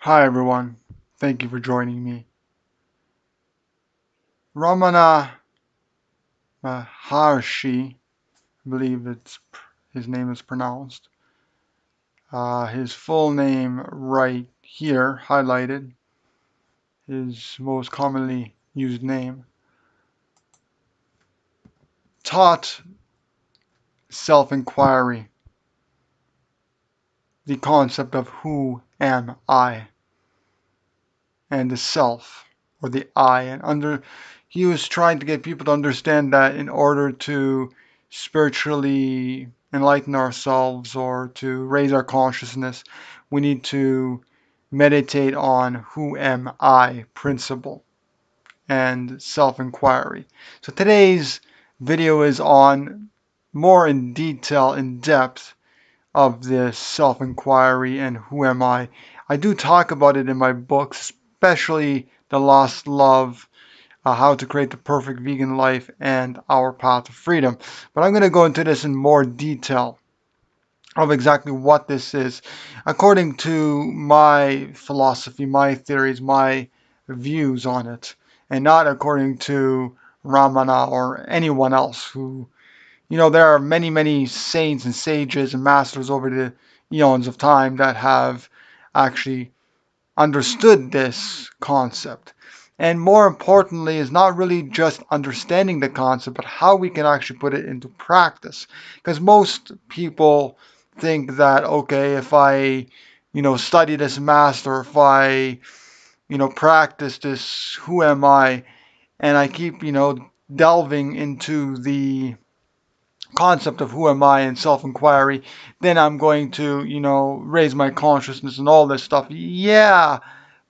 Hi everyone, thank you for joining me. Ramana Maharshi, I believe his name is pronounced. His full name right here, highlighted, his most commonly used name, taught self-inquiry, the concept of who am I, and the self, or the I, he was trying to get people to understand that in order to spiritually enlighten ourselves or to raise our consciousness, we need to meditate on who am I principle and self-inquiry. So today's video is on more in detail, in depth of this self-inquiry and who am I. I do talk about it in my books, especially The Lost Love, How to Create the Perfect Vegan Life, and Our Path to Freedom. But I'm going to go into this in more detail of exactly what this is, according to my philosophy, my theories, my views on it, and not according to Ramana or anyone else who, there are many, many saints and sages and masters over the eons of time that have actually understood this concept. And more importantly, is not really just understanding the concept, but how we can actually put it into practice. Because most people think that, okay, if I, study this master, if I, practice this, who am I? And I keep, delving into the concept of who am I and self-inquiry, then I'm going to, raise my consciousness and all this stuff. Yeah,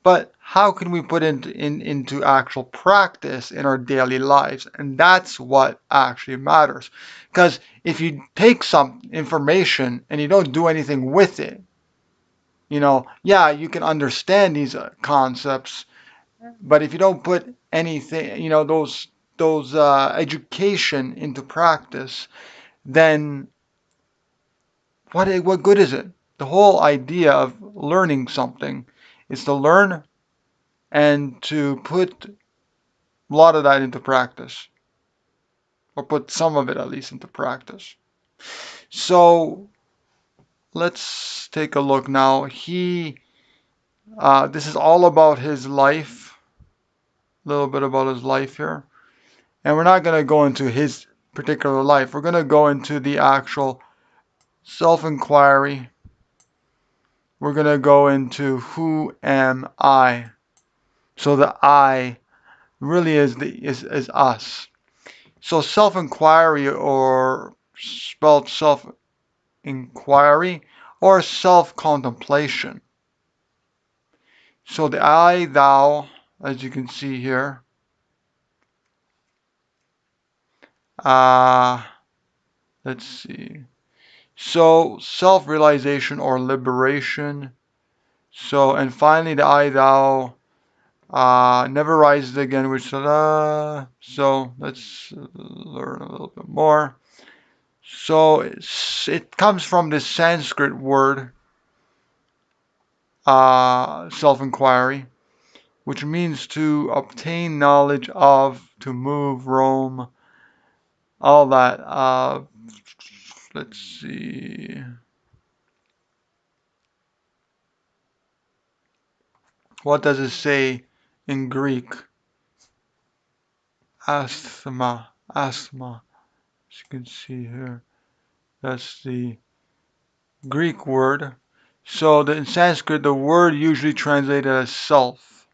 but how can we put it into actual practice in our daily lives? And that's what actually matters. Because if you take some information and you don't do anything with it, yeah, you can understand these concepts, but if you don't put anything, those education into practice, then what good is it? The whole idea of learning something is to learn and to put a lot of that into practice, or put some of it at least into practice. So let's take a look now. This is all about his life, a little bit about his life here. And we're not going to go into his particular life. We're going to go into the actual self-inquiry. We're going to go into who am I. So the I really is us. So self-inquiry, or spelled self-inquiry, or self-contemplation. So the I, thou, as you can see here, uh, let's see. So self-realization or liberation. So, and finally the I, thou, never rises again, which, so let's learn a little bit more. So it comes from this Sanskrit word, self-inquiry, which means to obtain knowledge of, to move, roam, all that. Let's see. What does it say in Greek? Asthma, as you can see here. That's the Greek word. So in Sanskrit, the word usually translated as self.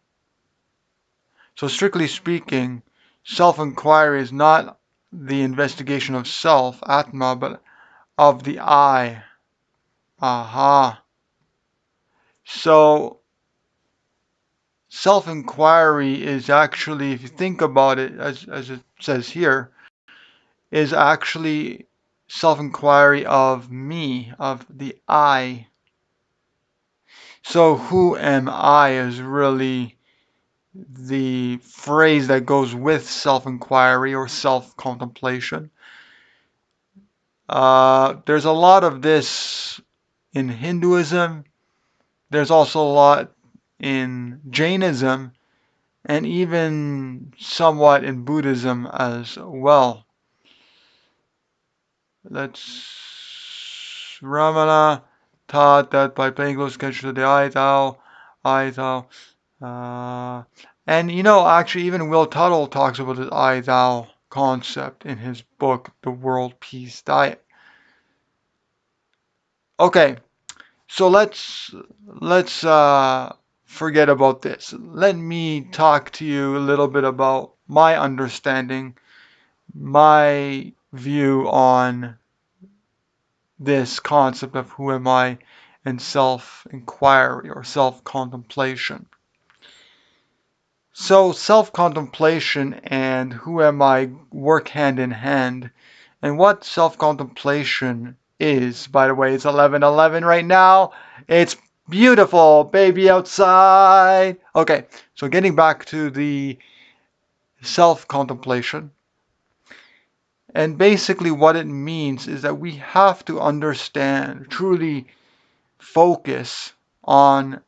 So strictly speaking, self-inquiry is not the investigation of self, Atma, but of the I. Aha. So self-inquiry is actually, if you think about it, as it says here, is actually self-inquiry of me, of the I. So who am I is really the phrase that goes with self-inquiry or self-contemplation. There's a lot of this in Hinduism. There's also a lot in Jainism and even somewhat in Buddhism as well. Ramana taught that by paying close attention to the I Thou, and actually even Will Tuttle talks about the I Thou concept in his book, The World Peace Diet. Okay, so let's forget about this. Let me talk to you a little bit about my understanding, my view on this concept of who am I and self-inquiry or self-contemplation. So self-contemplation and who am I work hand in hand. And what self-contemplation is, by the way, it's 11:11 right now. It's beautiful, baby outside. Okay, so getting back to the self-contemplation. And basically what it means is that we have to understand, truly focus on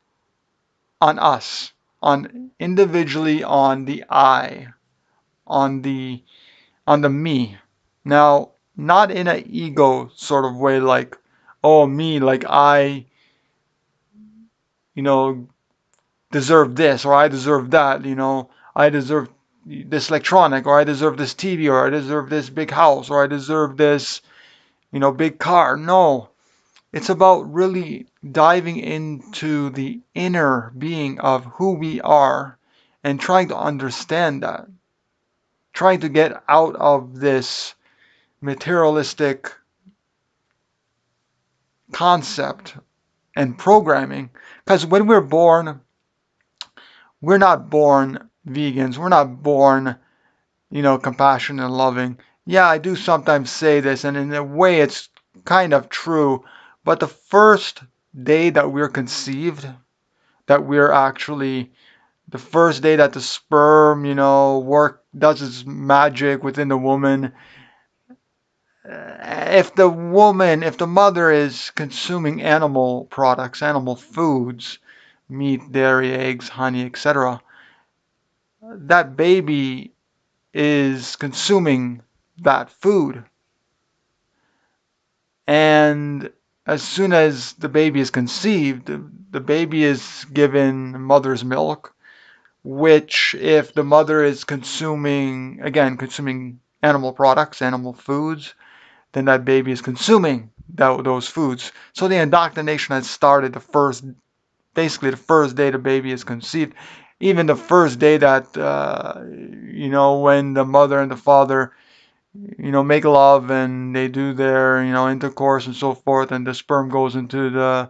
us, on individually, on the I, on the me. Now, not in an ego sort of way, like, oh, me, like I, deserve this, or I deserve that, I deserve this electronic, or I deserve this TV, or I deserve this big house, or I deserve this, big car. No, it's about really diving into the inner being of who we are and trying to understand that, trying to get out of this materialistic concept and programming. Because when we're born, we're not born vegans. We're not born, compassionate and loving. Yeah, I do sometimes say this, and in a way it's kind of true. But the first day that we're conceived, that we're actually the first day that the sperm, does its magic within the woman. If the mother is consuming animal products, animal foods, meat, dairy, eggs, honey, etc., that baby is consuming that food. And as soon as the baby is conceived, the baby is given mother's milk, which if the mother is consuming animal products, animal foods, then that baby is consuming those foods. So the indoctrination has started basically the first day the baby is conceived, even the first day that, when the mother and the father, make love and they do their, intercourse and so forth, and the sperm goes into the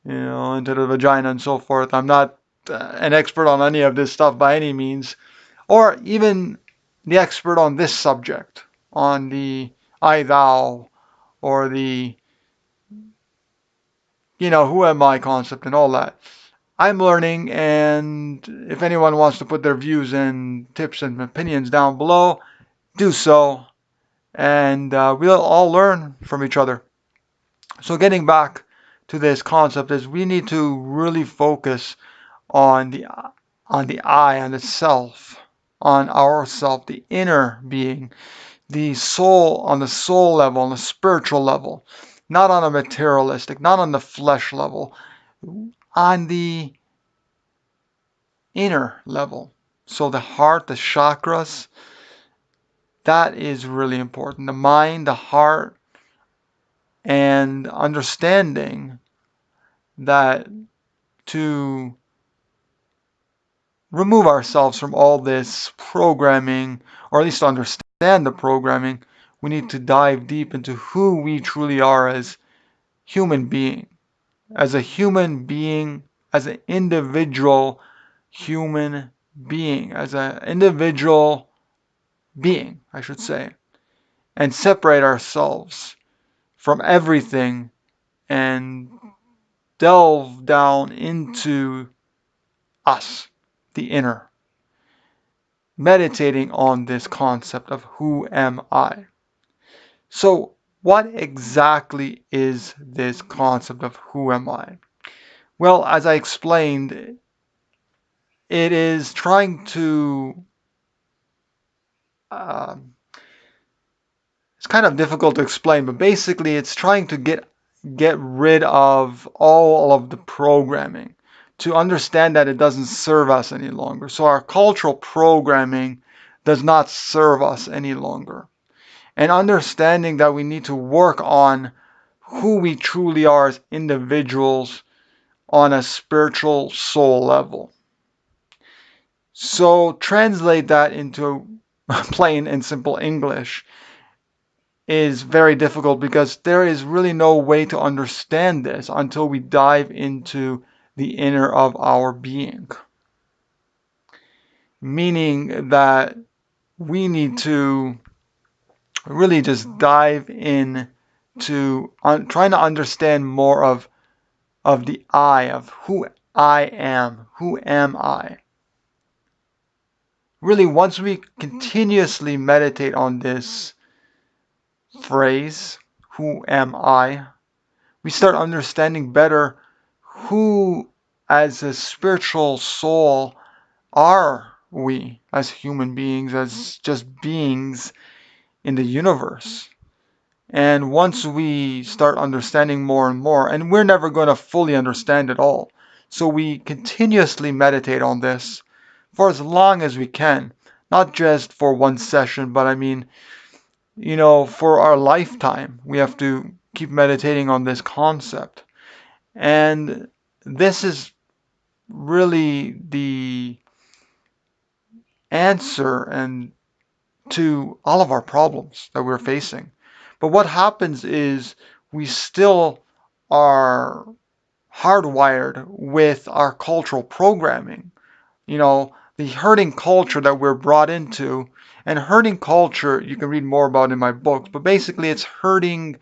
vagina and so forth. I'm not an expert on any of this stuff by any means, or even the expert on this subject, on the I thou, or the, who am I concept and all that. I'm learning, and if anyone wants to put their views and tips and opinions down below, do so, and we'll all learn from each other. So getting back to this concept is we need to really focus on the I, on the self, on ourself, the inner being, the soul, on the soul level, on the spiritual level, not on a materialistic, not on the flesh level, on the inner level. So the heart, the chakras, that is really important. The mind, the heart, and understanding that to remove ourselves from all this programming, or at least to understand the programming, we need to dive deep into who we truly are as human being, as a human being, as an individual human being, as an individual being, I should say, and separate ourselves from everything and delve down into us, the inner, meditating on this concept of who am I. So, what exactly is this concept of who am I? Well, as I explained, it is trying to, um, it's kind of difficult to explain, but basically it's trying to get rid of all of the programming to understand that it doesn't serve us any longer. So our cultural programming does not serve us any longer. And understanding that we need to work on who we truly are as individuals on a spiritual soul level. So translate that into plain and simple English is very difficult because there is really no way to understand this until we dive into the inner of our being. Meaning that we need to really just dive in to trying to understand more of the I, of who I am. Who am I? Really, once we continuously meditate on this phrase, who am I, we start understanding better who, as a spiritual soul, are we as human beings, as just beings in the universe. And once we start understanding more and more, and we're never going to fully understand it all, so we continuously meditate on this for as long as we can, not just for one session, but I mean, for our lifetime, we have to keep meditating on this concept. And this is really the answer and to all of our problems that we're facing. But what happens is we still are hardwired with our cultural programming. The herding culture that we're brought into. And herding culture, you can read more about in my books, but basically it's herding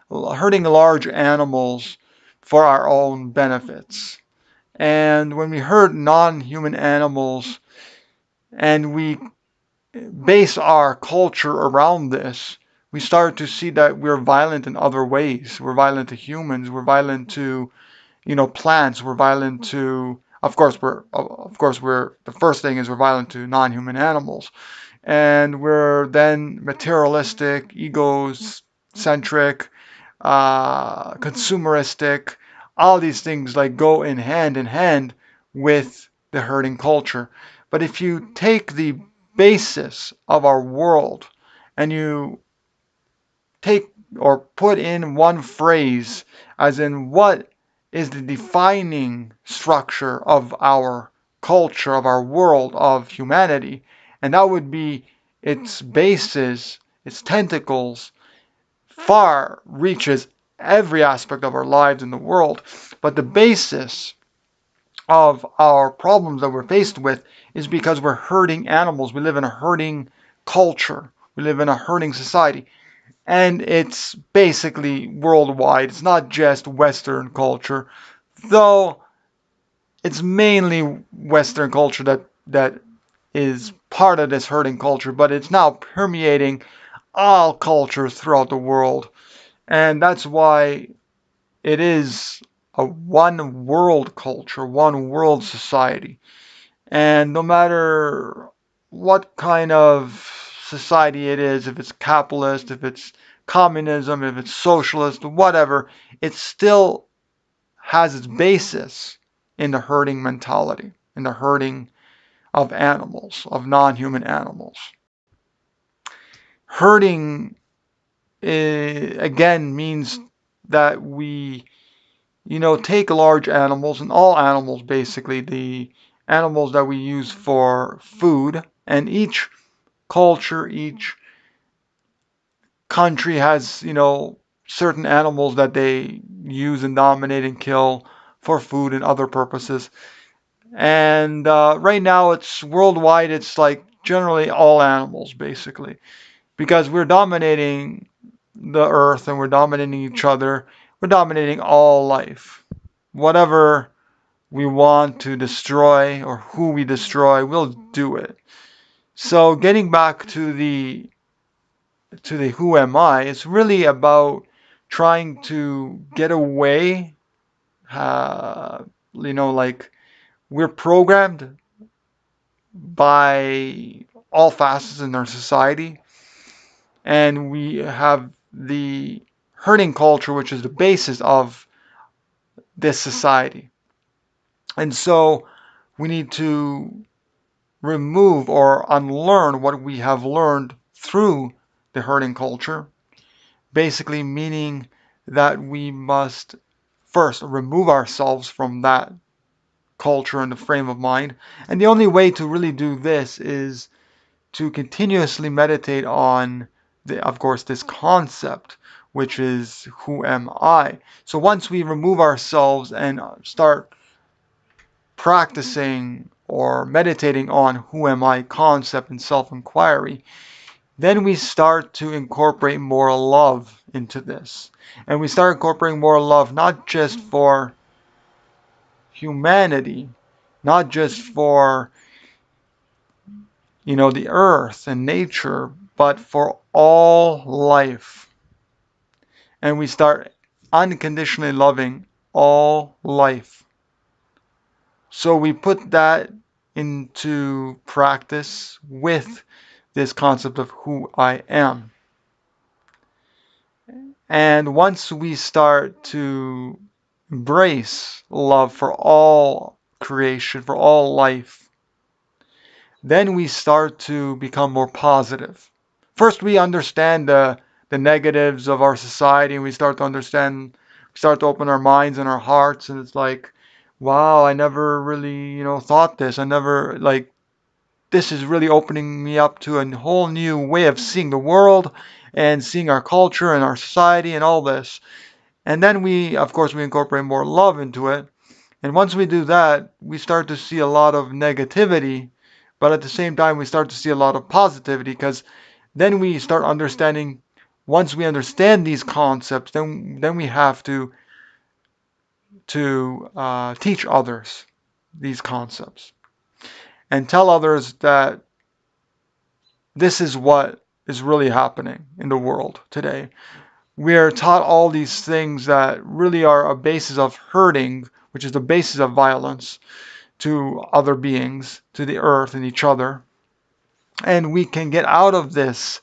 large animals for our own benefits. And when we herd non-human animals and we base our culture around this, we start to see that we're violent in other ways. We're violent to humans. We're violent to, plants. We're violent to, of course, the first thing is we're violent to non-human animals. And we're then materialistic, egocentric, consumeristic. All these things like go in hand with the herding culture. But if you take the basis of our world and you take or put in one phrase, as in what is the defining structure of our culture, of our world, of humanity, and that would be its basis, its tentacles, far reaches every aspect of our lives in the world. But the basis of our problems that we're faced with is because we're herding animals. We live in a herding culture. We live in a herding society. And it's basically worldwide. It's not just Western culture, though it's mainly Western culture that is part of this herding culture, but it's now permeating all cultures throughout the world. And that's why it is a one world culture, one world society. And no matter what kind of society it is, if it's capitalist, if it's communism, if it's socialist, whatever, it still has its basis in the herding mentality, in the herding of animals, of non-human animals. Herding, again, means that we take large animals, and all animals basically, the animals that we use for food, and each culture, each country has, certain animals that they use and dominate and kill for food and other purposes. And right now, it's worldwide, it's like generally all animals basically, because we're dominating the earth and we're dominating each other. We're dominating all life. Whatever we want to destroy or who we destroy, we'll do it. So getting back to the who am I, it's really about trying to get away. Like we're programmed by all facets in our society. And we have the herding culture, which is the basis of this society. And so we need to remove or unlearn what we have learned through the herding culture, basically meaning that we must first remove ourselves from that culture and the frame of mind. And the only way to really do this is to continuously meditate on of course, this concept, which is who am I? So once we remove ourselves and start practicing or meditating on who am I concept and self-inquiry, then we start to incorporate more love into this. And we start incorporating more love, not just for humanity, not just for, the earth and nature, but for all life. And we start unconditionally loving all life. So we put that into practice with this concept of who I am. And once we start to embrace love for all creation, for all life, then we start to become more positive. First, we understand the negatives of our society, and we start to open our minds and our hearts, and it's like, wow, I never really, thought this. I never, like, this is really opening me up to a whole new way of seeing the world and seeing our culture and our society and all this. And then of course, we incorporate more love into it. And once we do that, we start to see a lot of negativity, but at the same time, we start to see a lot of positivity because then we start understanding. Once we understand these concepts, then we have to teach others these concepts and tell others that this is what is really happening in the world today. We are taught all these things that really are a basis of hurting, which is the basis of violence to other beings, to the earth and each other. And we can get out of this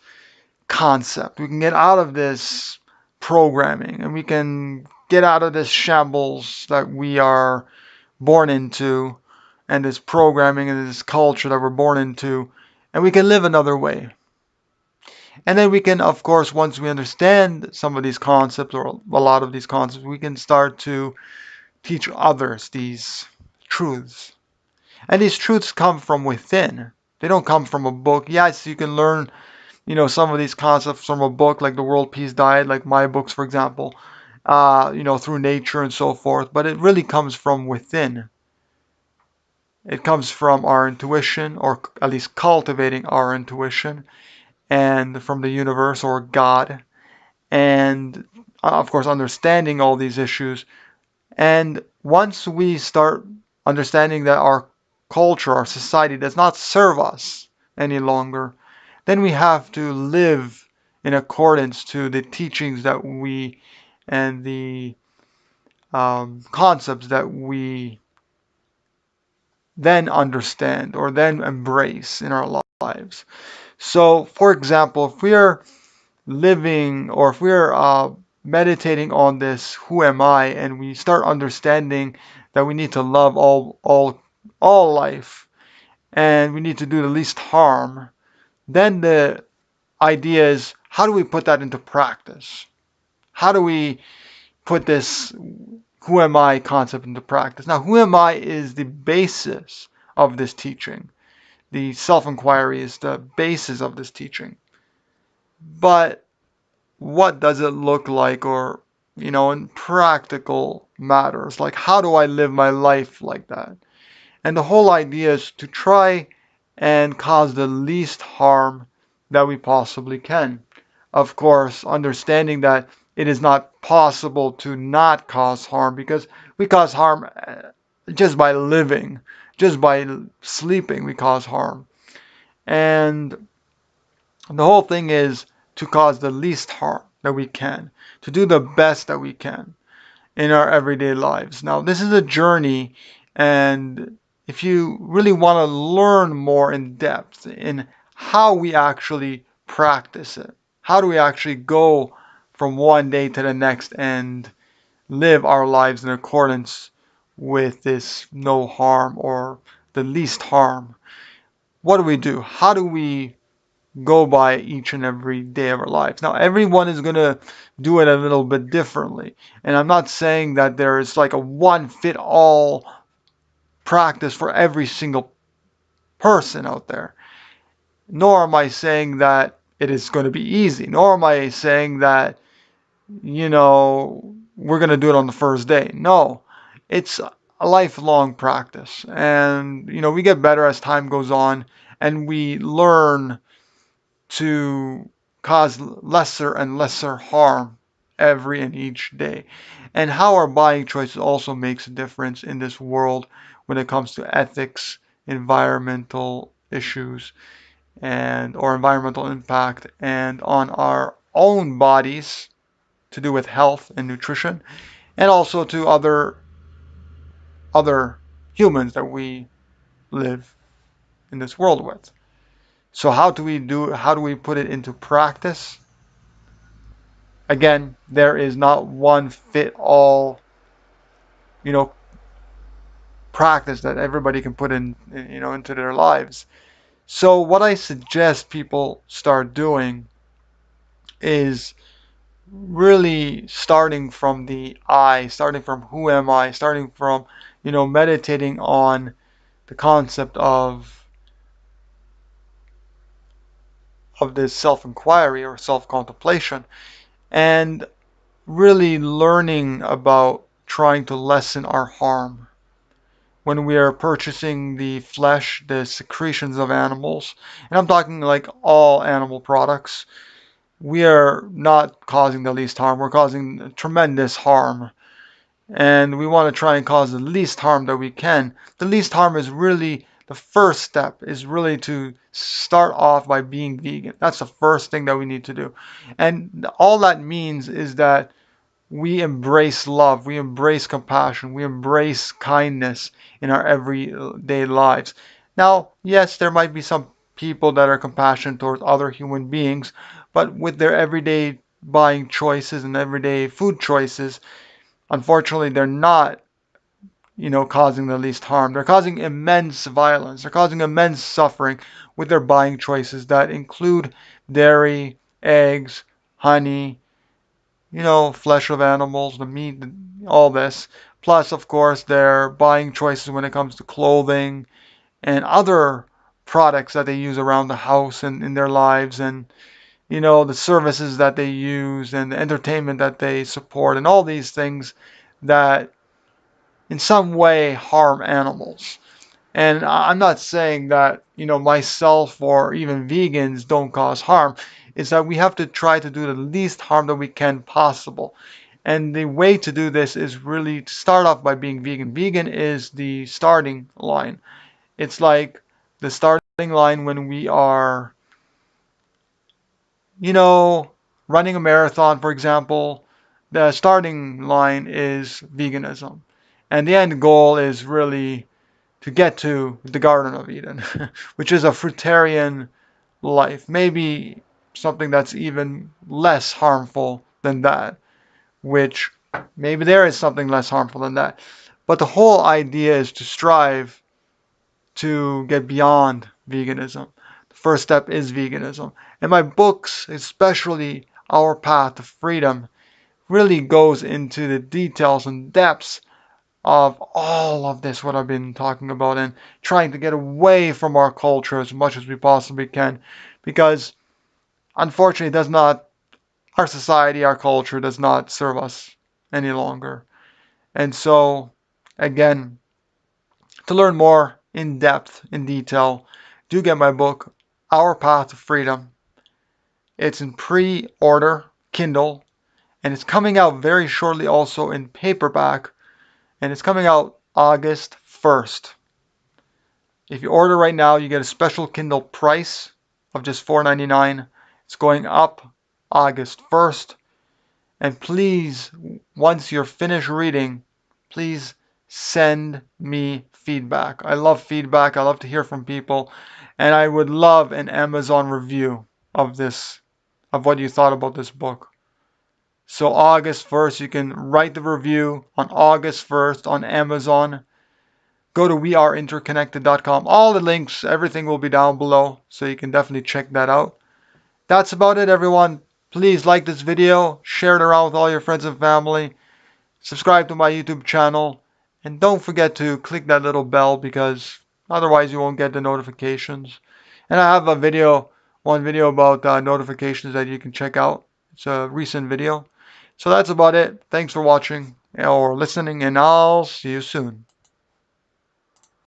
concept. We can get out of this programming, and we can get out of this shambles that we are born into, and this programming and this culture that we're born into, and we can live another way. And then we can, of course, once we understand some of these concepts or a lot of these concepts, we can start to teach others these truths. And these truths come from within. They don't come from a book. Yes, you can learn, some of these concepts from a book like the World Peace Diet, like my books, for example, through nature and so forth. But it really comes from within. It comes from our intuition, or at least cultivating our intuition, and from the universe or God, and of course, understanding all these issues. And once we start understanding that our culture, our society does not serve us any longer, then we have to live in accordance to the teachings that we and the concepts that we then understand or then embrace in our lives. So, for example, if we are living or if we're meditating on this who am I, and we start understanding that we need to love all life and we need to do the least harm, then the idea is, how do we put that into practice? How do we put this who am I concept into practice? Now, who am I is the basis of this teaching. The self-inquiry is the basis of this teaching. But what does it look like, or in practical matters, like how do I live my life like that? And the whole idea is to try and cause the least harm that we possibly can. Of course, understanding that it is not possible to not cause harm, because we cause harm just by living, just by sleeping, we cause harm. And the whole thing is to cause the least harm that we can, to do the best that we can in our everyday lives. Now, this is a journey, and if you really want to learn more in depth in how we actually practice it, how do we actually go from one day to the next and live our lives in accordance with this no harm or the least harm, what do we do? How do we go by each and every day of our lives? Now, everyone is going to do it a little bit differently. And I'm not saying that there is like a one fit all practice for every single person out there. Nor am I saying that it is going to be easy. Nor am I saying that, we're going to do it on the first day. No, it's a lifelong practice. And, we get better as time goes on and we learn to cause lesser and lesser harm every and each day. And how our buying choices also makes a difference in this world when it comes to ethics, environmental issues, and or environmental impact, and on our own bodies to do with health and nutrition, and also to other humans that we live in this world with. So how do we put it into practice? Again, there is not one fit all, you know, practice that everybody can put in, into their lives. So what I suggest people start doing is really starting from the I, starting from who am I, starting from, meditating on the concept of this self-inquiry or self-contemplation, and really learning about trying to lessen our harm when we are purchasing the flesh, the secretions of animals, and I'm talking like all animal products. We are not causing the least harm. We're causing tremendous harm. And we want to try and cause the least harm that we can. The least harm is really the first step, is really to start off by being vegan. That's the first thing that we need to do. And all that means is that we embrace love, we embrace compassion, we embrace kindness in our everyday lives. Now, yes, there might be some people that are compassionate towards other human beings, but with their everyday buying choices and everyday food choices, unfortunately, they're not, causing the least harm. They're causing immense violence. They're causing immense suffering with their buying choices that include dairy, eggs, honey, flesh of animals, the meat, all this. Plus, of course, their buying choices when it comes to clothing and other products that they use around the house and in their lives, and the services that they use and the entertainment that they support, and all these things that in some way harm animals. And I'm not saying that, myself or even vegans don't cause harm. It's that we have to try to do the least harm that we can possible. And the way to do this is really to start off by being vegan. Vegan is the starting line. It's like the starting line when we are, running a marathon, for example. The starting line is veganism. And the end goal is really to get to the Garden of Eden, which is a fruitarian life. Maybe something that's even less harmful than that, which maybe there is something less harmful than that. But the whole idea is to strive to get beyond veganism. The first step is veganism. And my books, especially Our Path to Freedom, really goes into the details and depths of all of this, what I've been talking about, and trying to get away from our culture as much as we possibly can, because unfortunately, our society, our culture does not serve us any longer. And so, again, to learn more in depth, in detail, do get my book, Our Path to Freedom. It's in pre-order, Kindle, and it's coming out very shortly also in paperback, and it's coming out August 1st. If you order right now, you get a special Kindle price of just $4.99. It's going up August 1st. And please, once you're finished reading, please send me feedback. I love feedback. I love to hear from people. And I would love an Amazon review of this, of what you thought about this book. So August 1st, you can write the review on August 1st on Amazon. Go to weareinterconnected.com. All the links, everything will be down below, so you can definitely check that out. That's about it, everyone. Please like this video, share it around with all your friends and family, subscribe to my YouTube channel, and don't forget to click that little bell because otherwise you won't get the notifications. And I have one video about notifications that you can check out. It's a recent video. So that's about it. Thanks for watching or listening, and I'll see you soon.